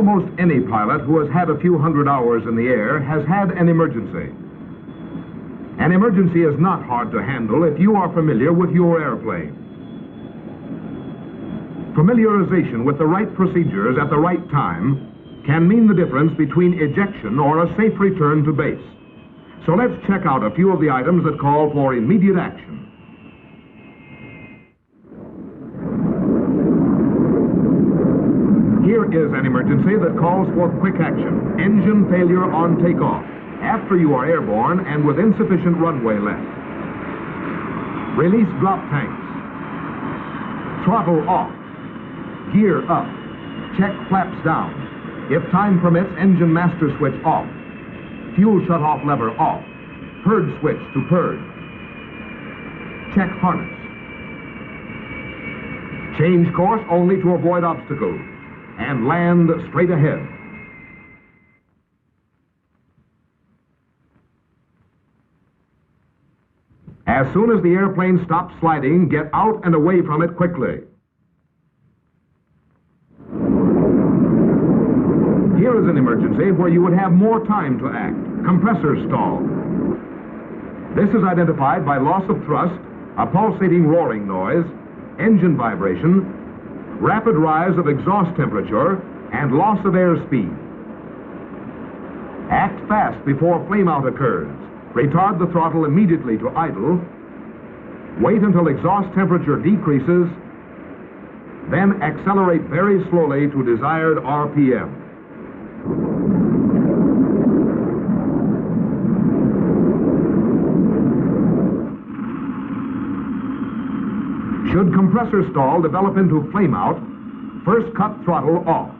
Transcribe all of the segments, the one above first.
Almost any pilot who has had a few hundred hours in the air has had an emergency. An emergency is not hard to handle if you are familiar with your airplane. Familiarization with the right procedures at the right time can mean the difference between ejection or a safe return to base. So let's check out a few of the items that call for immediate action. Here is an emergency that calls for quick action. Engine failure on takeoff, after you are airborne and with insufficient runway left. Release drop tanks. Throttle off. Gear up. Check flaps down. If time permits, engine master switch off. Fuel shutoff lever off. Purge switch to purge. Check harness. Change course only to avoid obstacles. And land straight ahead. As soon as the airplane stops sliding, get out and away from it quickly. Here is an emergency where you would have more time to act. Compressor stall. This is identified by loss of thrust, a pulsating roaring noise, engine vibration, rapid rise of exhaust temperature, and loss of airspeed. Act fast before flameout occurs. Retard the throttle immediately to idle. Wait until exhaust temperature decreases. Then accelerate very slowly to desired RPM. Should compressor stall develop into flameout, first cut throttle off.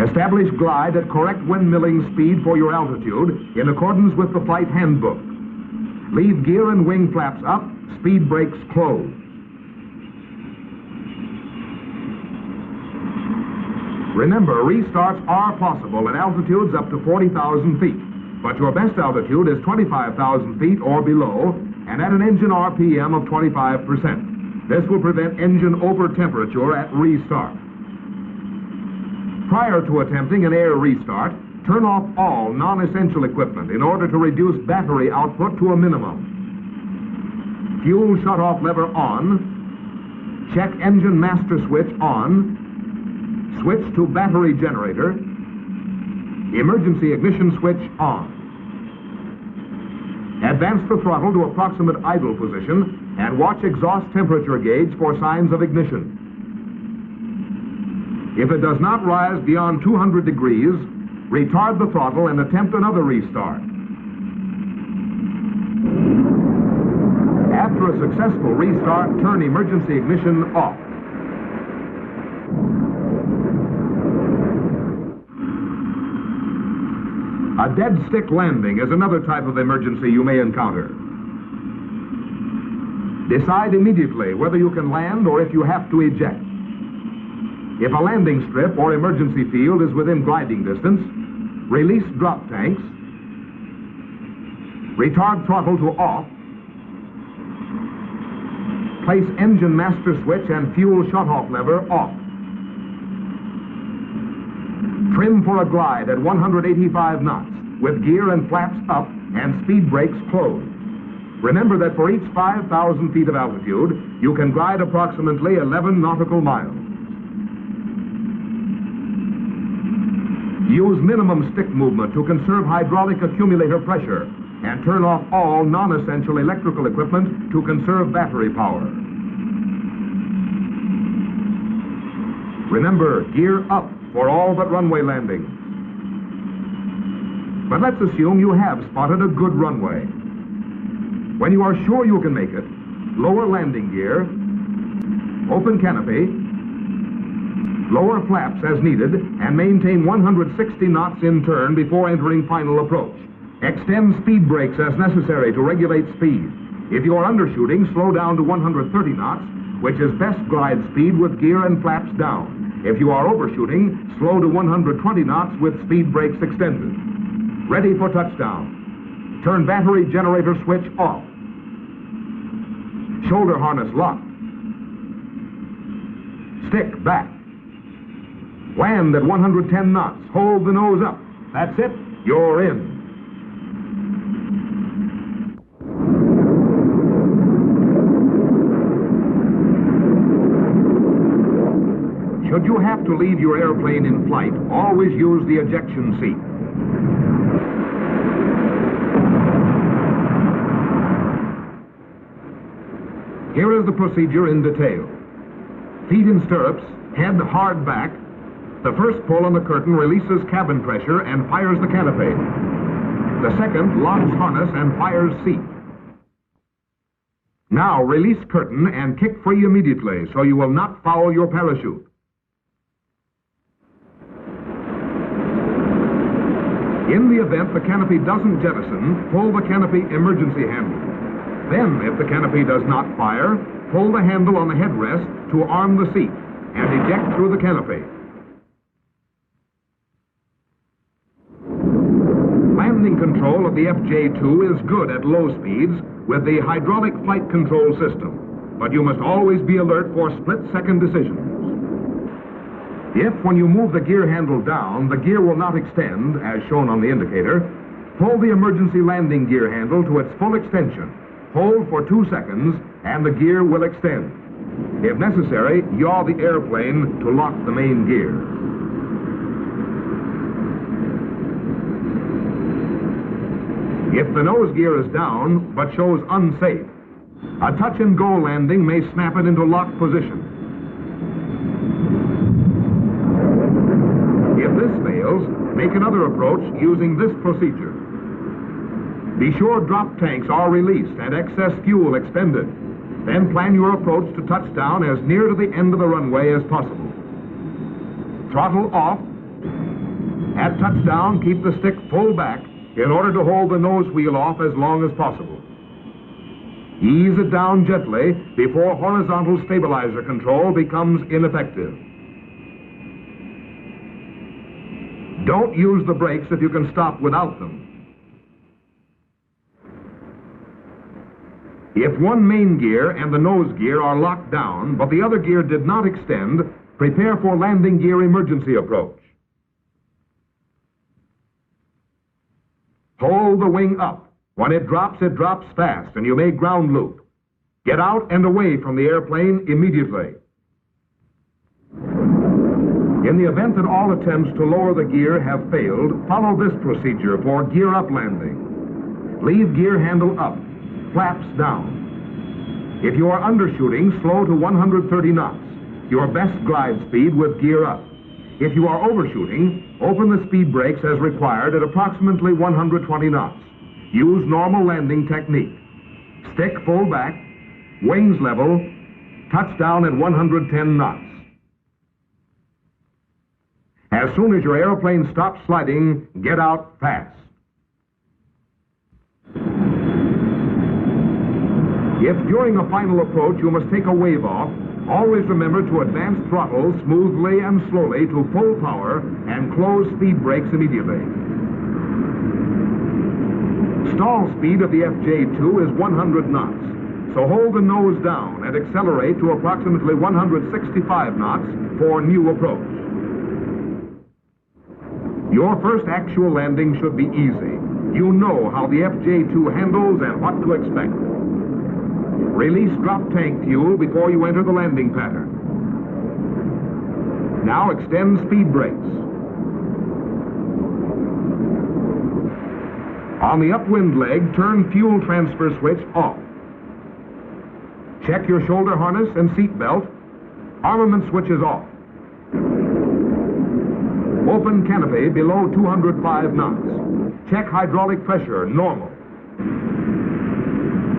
Establish glide at correct wind milling speed for your altitude in accordance with the flight handbook. Leave gear and wing flaps up, speed brakes closed. Remember, restarts are possible at altitudes up to 40,000 feet, but your best altitude is 25,000 feet or below, and at an engine RPM of 25%. This will prevent engine over-temperature at restart. Prior to attempting an air restart, turn off all non-essential equipment in order to reduce battery output to a minimum. Fuel shutoff lever on. Check engine master switch on. Switch to battery generator. Emergency ignition switch on. Advance the throttle to approximate idle position and watch exhaust temperature gauge for signs of ignition. If it does not rise beyond 200 degrees, retard the throttle and attempt another restart. After a successful restart, turn emergency ignition off. A dead stick landing is another type of emergency you may encounter. Decide immediately whether you can land or if you have to eject. If a landing strip or emergency field is within gliding distance, release drop tanks, retard throttle to off, place engine master switch and fuel shutoff lever off. Trim for a glide at 185 knots with gear and flaps up and speed brakes closed. Remember that for each 5,000 feet of altitude, you can glide approximately 11 nautical miles. Use minimum stick movement to conserve hydraulic accumulator pressure and turn off all non-essential electrical equipment to conserve battery power. Remember, gear up for all but runway landings. But let's assume you have spotted a good runway. When you are sure you can make it, lower landing gear, open canopy, lower flaps as needed, and maintain 160 knots in turn before entering final approach. Extend speed brakes as necessary to regulate speed. If you are undershooting, slow down to 130 knots, which is best glide speed with gear and flaps down. If you are overshooting, slow to 120 knots with speed brakes extended. Ready for touchdown. Turn battery generator switch off. Shoulder harness locked. Stick back. Land at 110 knots. Hold the nose up. That's it. You're in. Should you have to leave your airplane in flight, always use the ejection seat. Here is the procedure in detail. Feet in stirrups, head hard back. The first pull on the curtain releases cabin pressure and fires the canopy. The second locks harness and fires seat. Now release curtain and kick free immediately so you will not foul your parachute. In the event the canopy doesn't jettison, pull the canopy emergency handle. Then, if the canopy does not fire, pull the handle on the headrest to arm the seat and eject through the canopy. Landing control of the FJ-2 is good at low speeds with the hydraulic flight control system, but you must always be alert for split-second decisions. If, when you move the gear handle down, the gear will not extend, as shown on the indicator, pull the emergency landing gear handle to its full extension. Hold for 2 seconds, and the gear will extend. If necessary, yaw the airplane to lock the main gear. If the nose gear is down, but shows unsafe, a touch-and-go landing may snap it into lock position. If this fails, make another approach using this procedure. Be sure drop tanks are released and excess fuel expended. Then plan your approach to touchdown as near to the end of the runway as possible. Throttle off. At touchdown, keep the stick full back in order to hold the nose wheel off as long as possible. Ease it down gently before horizontal stabilizer control becomes ineffective. Don't use the brakes if you can stop without them. If one main gear and the nose gear are locked down, but the other gear did not extend, prepare for landing gear emergency approach. Hold the wing up. When it drops fast, and you may ground loop. Get out and away from the airplane immediately. In the event that all attempts to lower the gear have failed, follow this procedure for gear up landing. Leave gear handle up. Flaps down. If you are undershooting, slow to 130 knots, your best glide speed with gear up. If you are overshooting, open the speed brakes as required at approximately 120 knots. Use normal landing technique. Stick full back, wings level, touchdown at 110 knots. As soon as your airplane stops sliding, get out fast. If during a final approach you must take a wave off, always remember to advance throttle smoothly and slowly to full power and close speed brakes immediately. Stall speed of the FJ-2 is 100 knots, so hold the nose down and accelerate to approximately 165 knots for new approach. Your first actual landing should be easy. You know how the FJ-2 handles and what to expect. Release drop tank fuel before you enter the landing pattern. Now extend speed brakes. On the upwind leg, turn fuel transfer switch off. Check your shoulder harness and seat belt. Armament switch is off. Open canopy below 205 knots. Check hydraulic pressure, normal.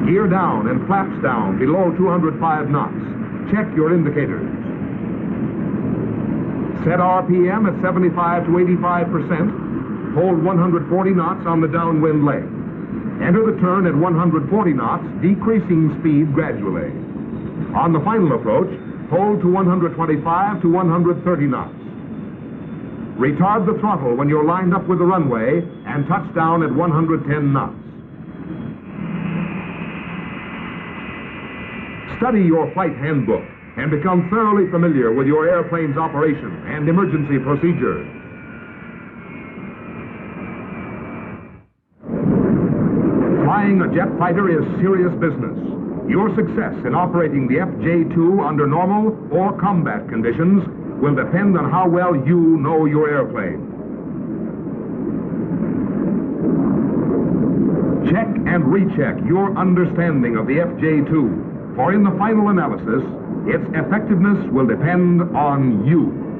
Gear down and flaps down below 205 knots. Check your indicators. Set RPM at 75 to 85%. Hold 140 knots on the downwind leg. Enter the turn at 140 knots, decreasing speed gradually. On the final approach, hold to 125 to 130 knots. Retard the throttle when you're lined up with the runway and touch down at 110 knots. Study your flight handbook and become thoroughly familiar with your airplane's operation and emergency procedures. Flying a jet fighter is serious business. Your success in operating the FJ-2 under normal or combat conditions will depend on how well you know your airplane. Check and recheck your understanding of the FJ-2, for in the final analysis, its effectiveness will depend on you.